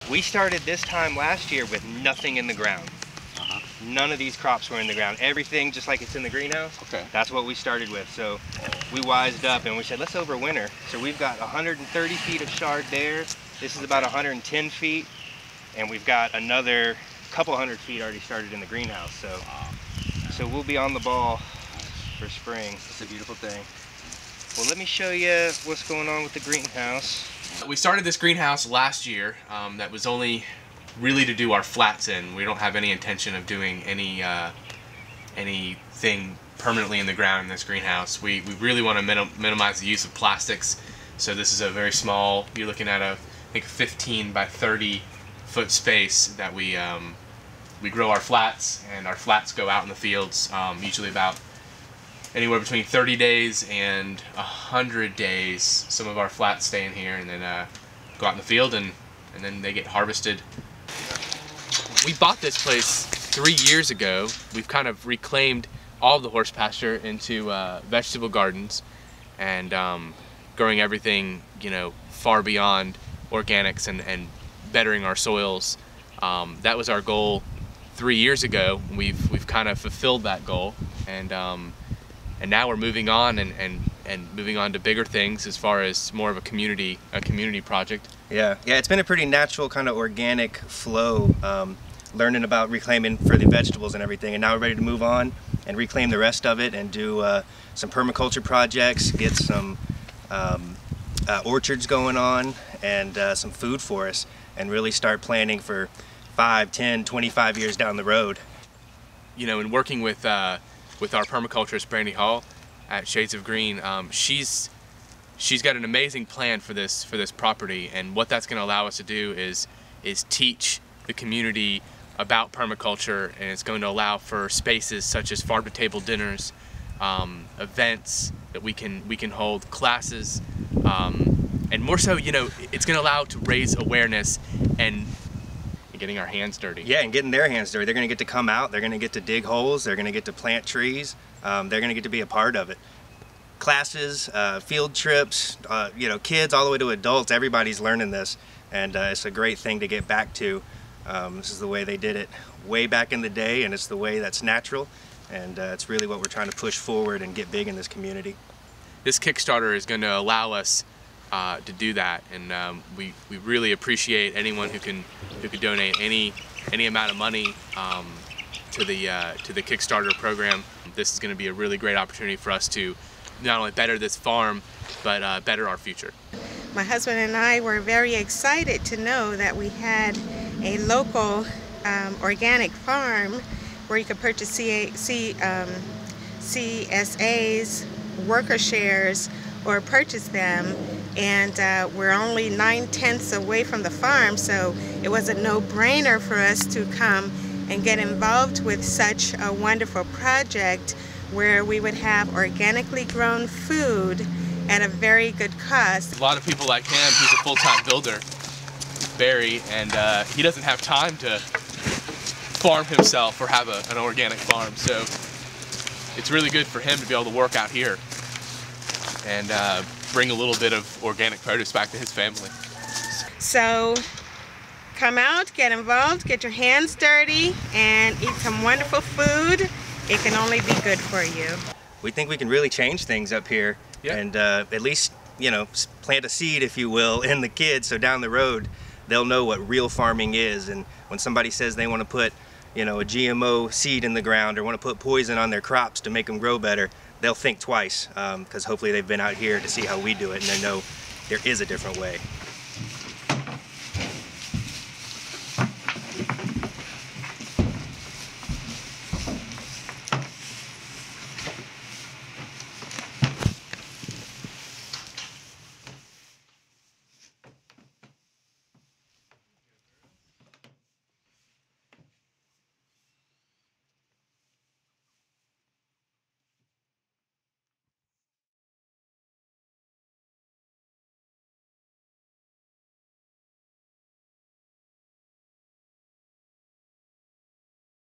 We started this time last year with nothing in the ground. None of these crops were in the ground. Everything just like it's in the greenhouse. Okay. That's what we started with. So we wised up and we said, let's overwinter. So we've got 130 feet of chard there. This is about 110 feet. And we've got another couple hundred feet already started in the greenhouse. So we'll be on the ball for spring. It's a beautiful thing. Well, let me show you what's going on with the greenhouse. We started this greenhouse last year. That was only really to do our flats in. We don't have any intention of doing anything permanently in the ground in this greenhouse. We really want to minimize the use of plastics. So this is a very small, you're looking at I think a 15 by 30 foot space that we grow our flats, and our flats go out in the fields, usually about anywhere between 30 days and 100 days. Some of our flats stay in here and then go out in the field, and then they get harvested. We bought this place 3 years ago. We've kind of reclaimed all of the horse pasture into vegetable gardens, and growing everything, you know, far beyond organics and bettering our soils. That was our goal 3 years ago. We've kind of fulfilled that goal, and now we're moving on and moving on to bigger things as far as more of a community project. Yeah, it's been a pretty natural kind of organic flow, learning about reclaiming for the vegetables and everything, and now we're ready to move on and reclaim the rest of it and do some permaculture projects, get some orchards going on, and some food for us, and really start planning for 5, 10, 25 years down the road. You know, in working with our permaculturist Brandy Hall at Shades of Green, she's got an amazing plan for this property, and what that's going to allow us to do is teach the community about permaculture, and it's going to allow for spaces such as farm to table dinners, events that we can hold, classes, and more so, you know, it's going to allow to raise awareness and getting our hands dirty. Yeah, and getting their hands dirty. They're going to get to come out, they're going to get to dig holes, they're going to get to plant trees, they're going to get to be a part of it. Classes, field trips, you know, kids all the way to adults, everybody's learning this, and it's a great thing to get back to. This is the way they did it way back in the day, and it's the way that's natural, and it's really what we're trying to push forward and get big in this community. This Kickstarter is going to allow us to do that, and we really appreciate anyone who can donate any amount of money to the Kickstarter program. This is going to be a really great opportunity for us to not only better this farm, but better our future. My husband and I were very excited to know that we had a local organic farm where you could purchase CSAs, worker shares, or purchase them, and we're only 9/10 away from the farm, so it was a no-brainer for us to come and get involved with such a wonderful project where we would have organically grown food at a very good cost. A lot of people like him, he's a full-time builder, Barry, and he doesn't have time to farm himself or have an organic farm, so it's really good for him to be able to work out here and bring a little bit of organic produce back to his family. So come out, get involved, get your hands dirty, and eat some wonderful food. It can only be good for you. We think we can really change things up here, and at least, you know, plant a seed, if you will, in the kids, so down the road they'll know what real farming is. And when somebody says they want to put, you know, a GMO seed in the ground or want to put poison on their crops to make them grow better, they'll think twice, because hopefully they've been out here to see how we do it and they know there is a different way.